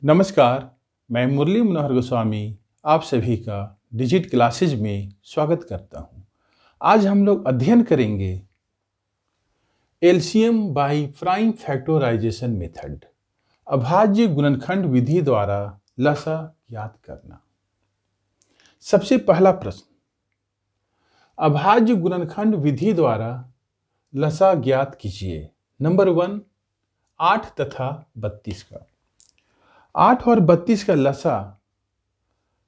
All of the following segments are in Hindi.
नमस्कार, मैं मुरली मनोहर गोस्वामी आप सभी का डिजिट क्लासेज में स्वागत करता हूं। आज हम लोग अध्ययन करेंगे LCM by prime factorization method, अभाज्य गुणनखंड विधि द्वारा लसा ज्ञात करना। सबसे पहला प्रश्न, अभाज्य गुणनखंड विधि द्वारा लसा ज्ञात कीजिए। नंबर 1, 8 तथा 32 का। 8 और 32 का लसा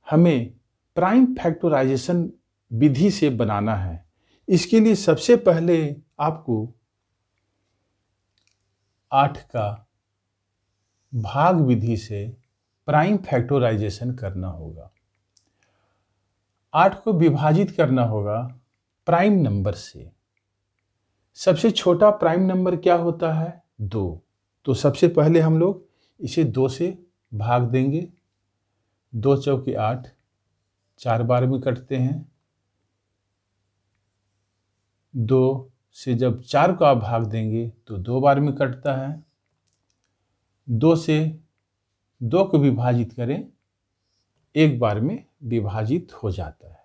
हमें प्राइम फैक्टराइजेशन विधि से बनाना है। इसके लिए सबसे पहले आपको 8 का भाग विधि से प्राइम फैक्टराइजेशन करना होगा। 8 को विभाजित करना होगा प्राइम नंबर से। सबसे छोटा प्राइम नंबर क्या होता है? 2। तो सबसे पहले हम लोग इसे 2 से भाग देंगे। 2 चौके 8, 4 बार में कटते हैं। 2 से जब 4 को आप भाग देंगे तो 2 बार में कटता है। 2 से 2 को विभाजित करें, 1 बार में विभाजित हो जाता है।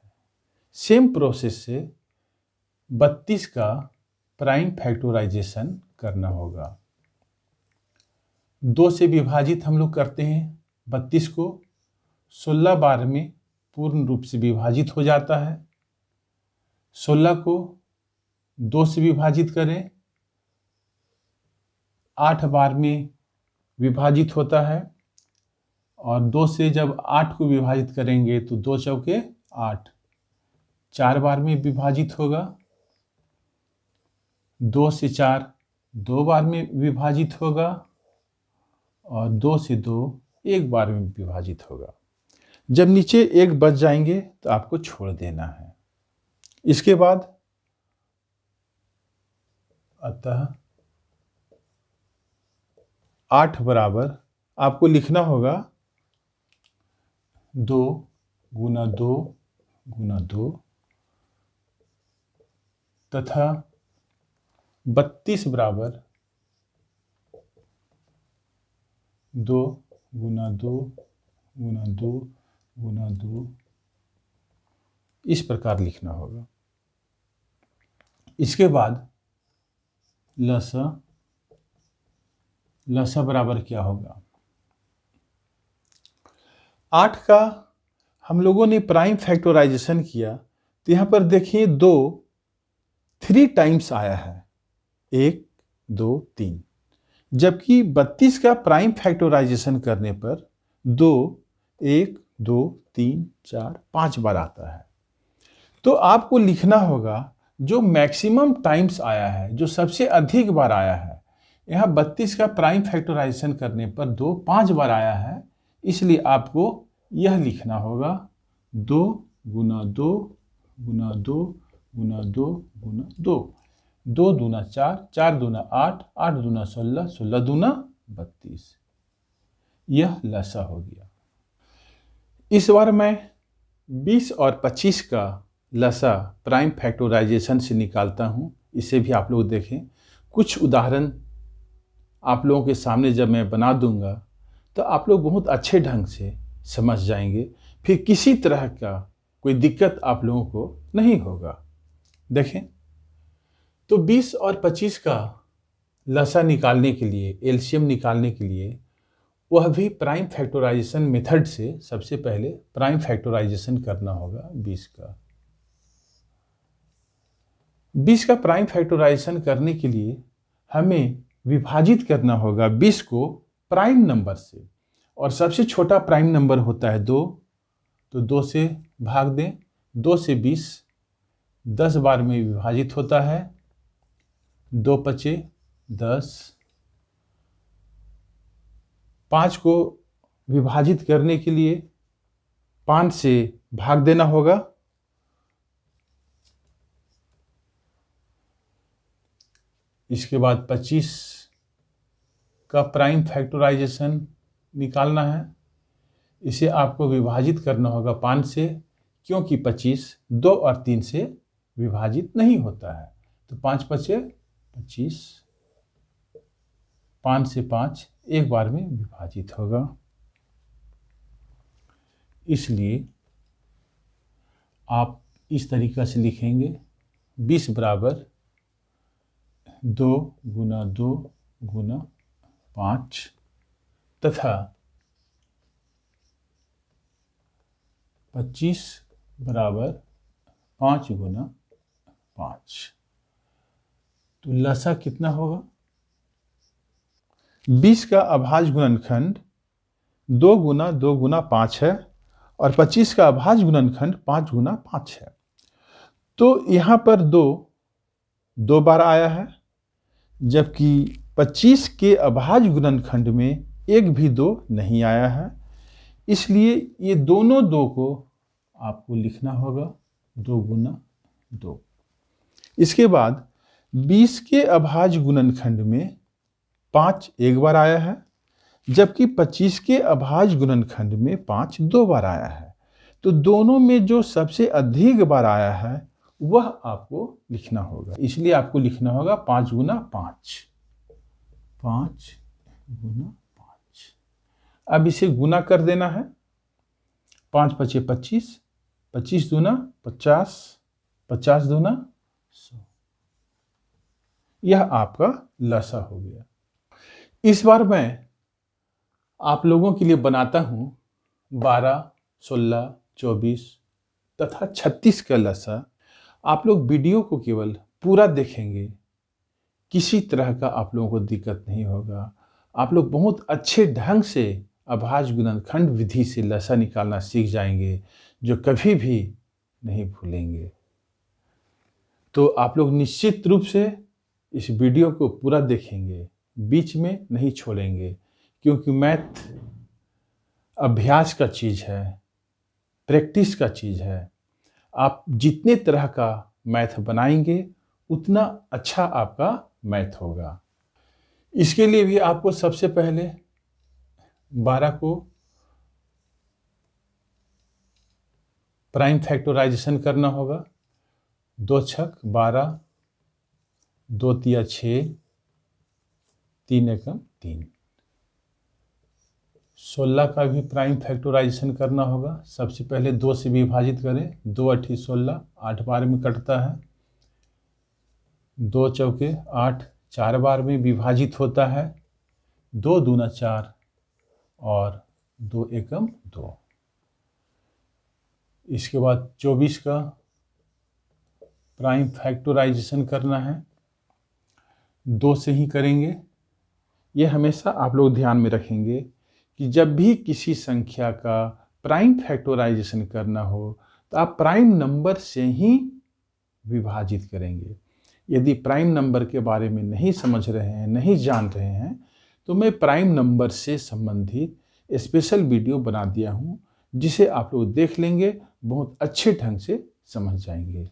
सेम प्रोसेस से 32 का प्राइम फैक्टराइजेशन करना होगा। 2 से विभाजित हम लोग करते हैं 32 को, 16 बार में पूर्ण रूप से विभाजित हो जाता है। 16 को 2 से विभाजित करें, 8 बार में विभाजित होता है। और 2 से जब 8 को विभाजित करेंगे तो 2 चौके 8, 4 बार में विभाजित होगा। 2 से 4, 2 बार में विभाजित होगा। और 2 से 2, 1 बार में विभाजित होगा। जब नीचे 1 बच जाएंगे तो आपको छोड़ देना है। इसके बाद अतः 8 बराबर आपको लिखना होगा 2 गुना 2 गुना 2 तथा 32 बराबर 2 गुना 2 गुना 2 गुना 2, इस प्रकार लिखना होगा। इसके बाद लसा बराबर क्या होगा? 8 का हम लोगों ने प्राइम फैक्टराइजेशन किया तो यहाँ पर देखिए 3 टाइम्स आया है, 1 2 3। जबकि 32 का प्राइम फैक्टराइजेशन करने पर 2 1 2 3 4 5 बार आता है। तो आपको लिखना होगा जो मैक्सिमम टाइम्स आया है, जो सबसे अधिक बार आया है। यहाँ 32 का प्राइम फैक्टराइजेशन करने पर 2 5 बार आया है, इसलिए आपको यह लिखना होगा 2 गुना 2 गुना 2 गुना 2 गुना 2। 2 दूना 4, 4 दूना 8, 8 दूना 16, 16 दूना 32। यह लसा हो गया। इस बार मैं 20 और 25 का लसा प्राइम फैक्टराइजेशन से निकालता हूँ। इसे भी आप लोग देखें। कुछ उदाहरण आप लोगों के सामने जब मैं बना दूंगा तो आप लोग बहुत अच्छे ढंग से समझ जाएंगे। फिर किसी तरह का कोई दिक्कत आप लोगों को नहीं होगा। देखें तो 20 और 25 का लसा निकालने के लिए, एलसीएम निकालने के लिए, वह भी प्राइम फैक्टराइजेशन मेथड से सबसे पहले प्राइम फैक्टराइजेशन करना होगा 20 का। 20 का प्राइम फैक्टराइजेशन करने के लिए हमें विभाजित करना होगा 20 को प्राइम नंबर से। और सबसे छोटा प्राइम नंबर होता है 2, तो 2 से भाग दें। 2 से 20 10 बार में विभाजित होता है। 2 पचे 10। 5 को विभाजित करने के लिए 5 से भाग देना होगा। इसके बाद 25 का प्राइम फैक्टराइजेशन निकालना है। इसे आपको विभाजित करना होगा 5 से, क्योंकि 25 2 और 3 से विभाजित नहीं होता है। तो 5 पचे 25, 5 से 5 एक बार में विभाजित होगा। इसलिए आप इस तरीक़ा से लिखेंगे 20 बराबर 2 गुना 2 गुना 5 तथा 25 बराबर 5 गुना 5। तो लसा कितना होगा? 20 का अभाज्य गुणनखंड 2 गुना 2 गुना 5 है और 25 का अभाज्य गुणनखंड 5 गुना 5 है। तो यहाँ पर 2 बार आया है, जबकि 25 के अभाज्य गुणनखंड में एक भी 2 नहीं आया है। इसलिए ये दोनों 2 को आपको लिखना होगा 2 गुना 2। इसके बाद 20 के अभाज्य गुणनखंड में 5 एक बार आया है, जबकि 25 के अभाज्य गुणनखंड में 5 2 बार आया है। तो दोनों में जो सबसे अधिक बार आया है वह आपको लिखना होगा। इसलिए आपको लिखना होगा 5 गुना 5। 5 गुना 5। अब इसे गुना कर देना है। 5 पचे 25, 25 दूना 50, 50 दूना 100। यह आपका लसा हो गया। इस बार मैं आप लोगों के लिए बनाता हूं 12, 16, 24 तथा 36 का लसा। आप लोग वीडियो को केवल पूरा देखेंगे, किसी तरह का आप लोगों को दिक्कत नहीं होगा। आप लोग बहुत अच्छे ढंग से अभाज्य गुणनखंड विधि से लसा निकालना सीख जाएंगे, जो कभी भी नहीं भूलेंगे। तो आप लोग निश्चित रूप से इस वीडियो को पूरा देखेंगे, बीच में नहीं छोड़ेंगे, क्योंकि मैथ अभ्यास का चीज़ है, प्रैक्टिस का चीज़ है। आप जितने तरह का मैथ बनाएंगे उतना अच्छा आपका मैथ होगा। इसके लिए भी आपको सबसे पहले 12 को प्राइम फैक्टराइजेशन करना होगा। 2 छक 12, 2 तिया 6, 3 एकम 3। 16 का भी प्राइम फैक्टराइजेशन करना होगा। सबसे पहले 2 से विभाजित करें। 2 अठी 16, 8 बार में कटता है। 2 चौके 8, 4 बार में विभाजित होता है। 2 दूना 4 और 2 एकम 2। इसके बाद 24 का प्राइम फैक्टराइजेशन करना है। 2 से ही करेंगे। यह हमेशा आप लोग ध्यान में रखेंगे कि जब भी किसी संख्या का प्राइम फैक्टराइजेशन करना हो तो आप प्राइम नंबर से ही विभाजित करेंगे। यदि प्राइम नंबर के बारे में नहीं समझ रहे हैं, नहीं जान रहे हैं, तो मैं प्राइम नंबर से संबंधित स्पेशल वीडियो बना दिया हूं, जिसे आप लोग देख लेंगे, बहुत अच्छे ढंग से समझ जाएंगे।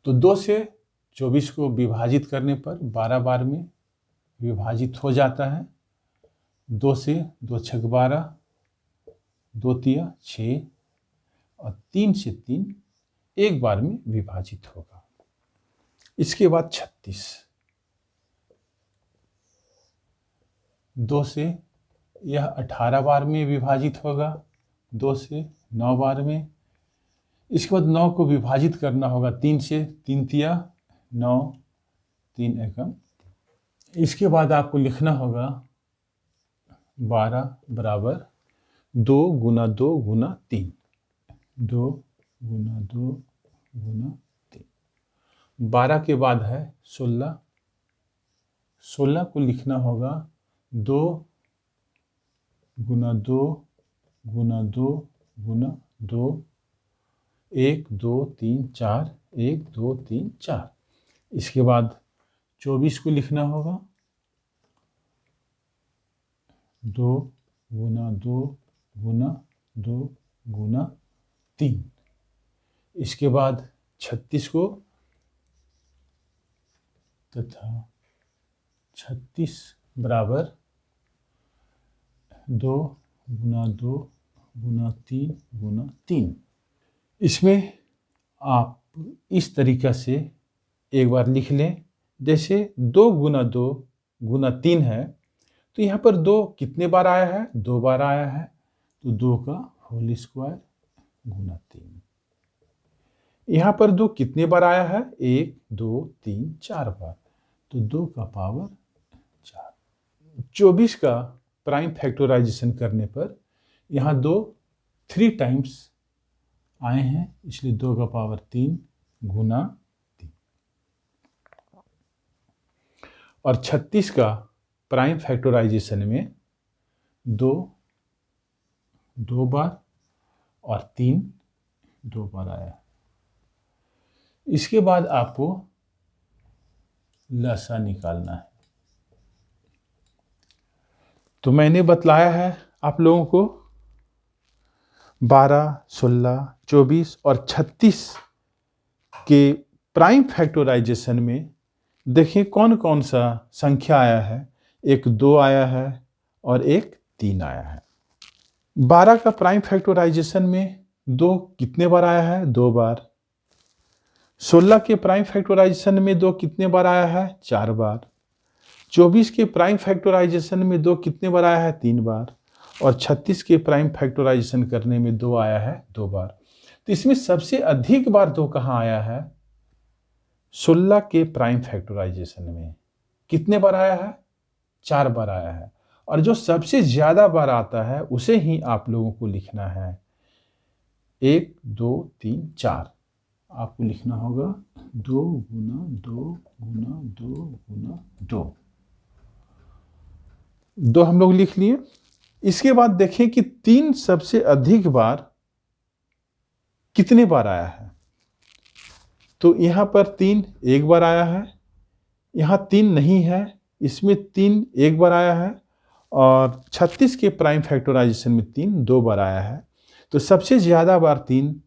तो 2 से 24 को विभाजित करने पर 12 बार में विभाजित हो जाता है। 2 से 2 छक 12, 2 तिया 6 और 3 से 3 एक बार में विभाजित होगा। इसके बाद 36। 2 से यह 18 बार में विभाजित होगा। 2 से 9 बार में। इसके बाद 9 को विभाजित करना होगा 3 से। 3 तिया 9, 3 एकम। इसके बाद आपको लिखना होगा 12 बराबर 2 गुना 2 गुना 3। 2 गुना 2 गुना 3। 12 के बाद है 16। 16 को लिखना होगा 2 गुना 2 गुना 2 गुना 2। 1 2 3 4, 1 2 3 4। इसके बाद 24 को लिखना होगा 2 गुना 2 गुना 2 गुना 3। इसके बाद 36 को तथा 36 बराबर 2 गुना 2 गुना 3 गुना 3। इसमें आप इस तरीक़ा से एक बार लिख लें। जैसे 2 गुना 2 गुना 3 है, तो यहाँ पर 2 कितने बार आया है? 2 बार आया है। तो 2 का होल स्क्वायर गुना 3। यहाँ पर 2 कितने बार आया है? 1 2 3 4 बार, तो 2 का पावर 4। 24 का प्राइम फैक्टराइजेशन करने पर यहाँ 3 टाइम्स आए हैं, इसलिए 2 का पावर 3 गुना 3। और 36 का प्राइम फैक्टराइजेशन में 2 बार और 3 2 बार आया। इसके बाद आपको लसा निकालना है। तो मैंने बतलाया है आप लोगों को 12, 16, 24 और 36 के प्राइम फैक्टराइजेशन में देखिए कौन कौन सा संख्या आया है। एक 2 आया है और एक 3 आया है। 12 का प्राइम फैक्टराइजेशन में 2 कितने बार आया है? 2 बार। 16 के प्राइम फैक्टराइजेशन में 2 कितने बार आया है? 4 बार। 24 के प्राइम फैक्टराइजेशन में 2 कितने बार आया है? 3 बार। और 36 के प्राइम फैक्टराइजेशन करने में 2 आया है 2 बार। तो इसमें सबसे अधिक बार 2 कहाँ आया है? 16 के प्राइम फैक्टराइजेशन में। कितने बार आया है? 4 बार आया है। और जो सबसे ज्यादा बार आता है उसे ही आप लोगों को लिखना है। 1 2 3 4 आपको लिखना होगा 2 गुना 2 गुना 2 गुना 2। 2 हम लोग लिख लिए। इसके बाद देखें कि 3 सबसे अधिक बार कितने बार आया है। तो यहां पर 3 एक बार आया है, यहां 3 नहीं है, इसमें 3 एक बार आया है। और 36 के प्राइम फैक्टराइजेशन में 3 2 बार आया है। तो सबसे ज्यादा बार 3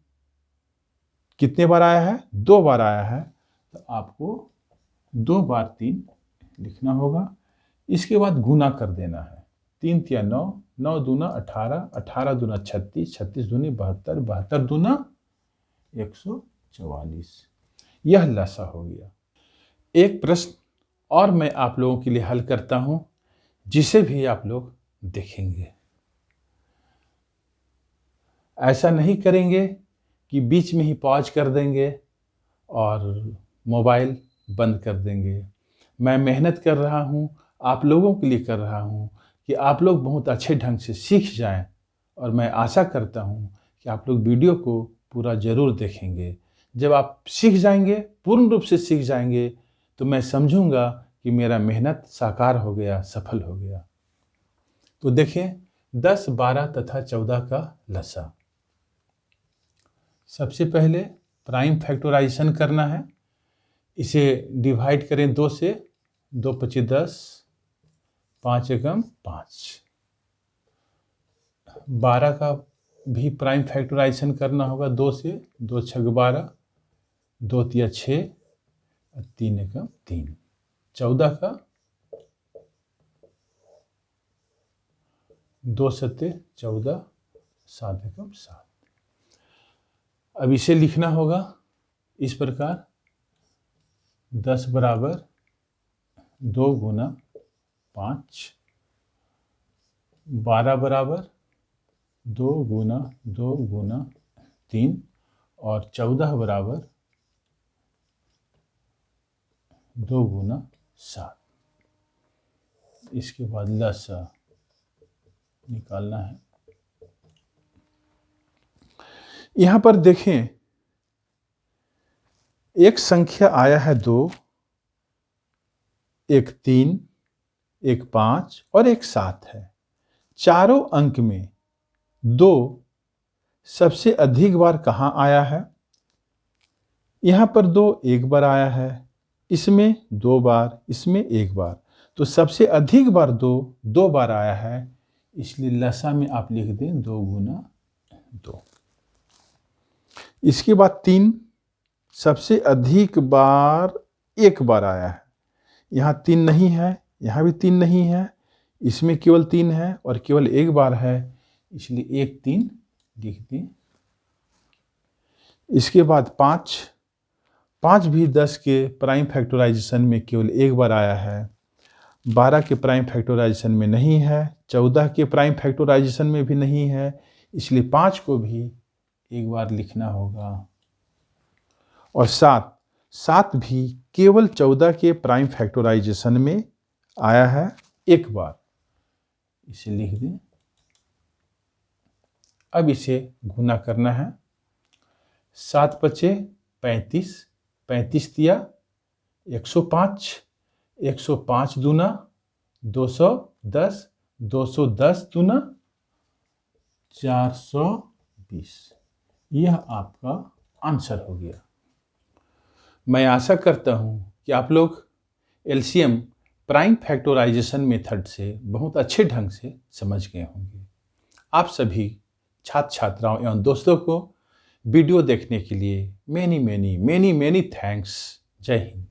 कितने बार आया है? 2 बार आया है। तो आपको 2 बार 3 लिखना होगा। इसके बाद गुना कर देना है। 3 तिया 9, 9 दूना 18, 18 दूना 36, 36 दूनी 72, 72 दूना 144। यह लसा हो गया। एक प्रश्न और मैं आप लोगों के लिए हल करता हूं, जिसे भी आप लोग देखेंगे। ऐसा नहीं करेंगे कि बीच में ही पॉज कर देंगे और मोबाइल बंद कर देंगे। मैं मेहनत कर रहा हूं, आप लोगों के लिए कर रहा हूं कि आप लोग बहुत अच्छे ढंग से सीख जाएं। और मैं आशा करता हूं कि आप लोग वीडियो को पूरा ज़रूर देखेंगे। जब आप सीख जाएंगे, पूर्ण रूप से सीख जाएंगे, तो मैं समझूंगा कि मेरा मेहनत साकार हो गया, सफल हो गया। तो देखें 10, 12 तथा 14 का लसा। सबसे पहले प्राइम फैक्टराइजेशन करना है। इसे डिवाइड करें 2 से। 2 25 10, 5 एकम 5। 12 का भी प्राइम फैक्टराइजेशन करना होगा 2 से। 2 6 12, 2 तिया 6, 3 एकम 3। 14 का 2 सत्ते 14, 7 एकम 7। अब इसे लिखना होगा इस प्रकार। 10 बराबर 2 गुना 5, 12 बराबर 2 गुना 2 गुना 3 और 14 बराबर 2 गुना 7। इसके बाद लसा निकालना है। यहां पर देखें एक संख्या आया है 2, एक 3, एक 5 और एक 7 है। चारों अंक में 2 सबसे अधिक बार कहां आया है? यहां पर 2 एक बार आया है, इसमें 2 बार, इसमें 1 बार। तो सबसे अधिक बार 2 बार आया है, इसलिए लसा में आप लिख दें 2 गुना 2। इसके बाद 3 सबसे अधिक बार 1 बार आया है। यहाँ 3 नहीं है, यहाँ भी 3 नहीं है, इसमें केवल 3 है और केवल 1 बार है, इसलिए 1 3 लिख दें। इसके बाद 5 भी 10 के प्राइम फैक्टराइजेशन में केवल 1 बार आया है। 12 के प्राइम फैक्टराइजेशन में नहीं है, 14 के प्राइम फैक्टराइजेशन में भी नहीं है, इसलिए 5 को भी एक बार लिखना होगा। और 7 भी केवल 14 के प्राइम फैक्टराइजेशन में आया है एक बार, इसे लिख दें। अब इसे गुना करना है। 7 पचे 35, 35 दिया 105, 105 दूना 210, 210 दूना 420। यह आपका आंसर हो गया। मैं आशा करता हूँ कि आप लोग एलसीएम प्राइम फैक्टराइजेशन मेथड से बहुत अच्छे ढंग से समझ गए होंगे। आप सभी छात्र छात्राओं एवं दोस्तों को वीडियो देखने के लिए मेनी थैंक्स। जय हिंद।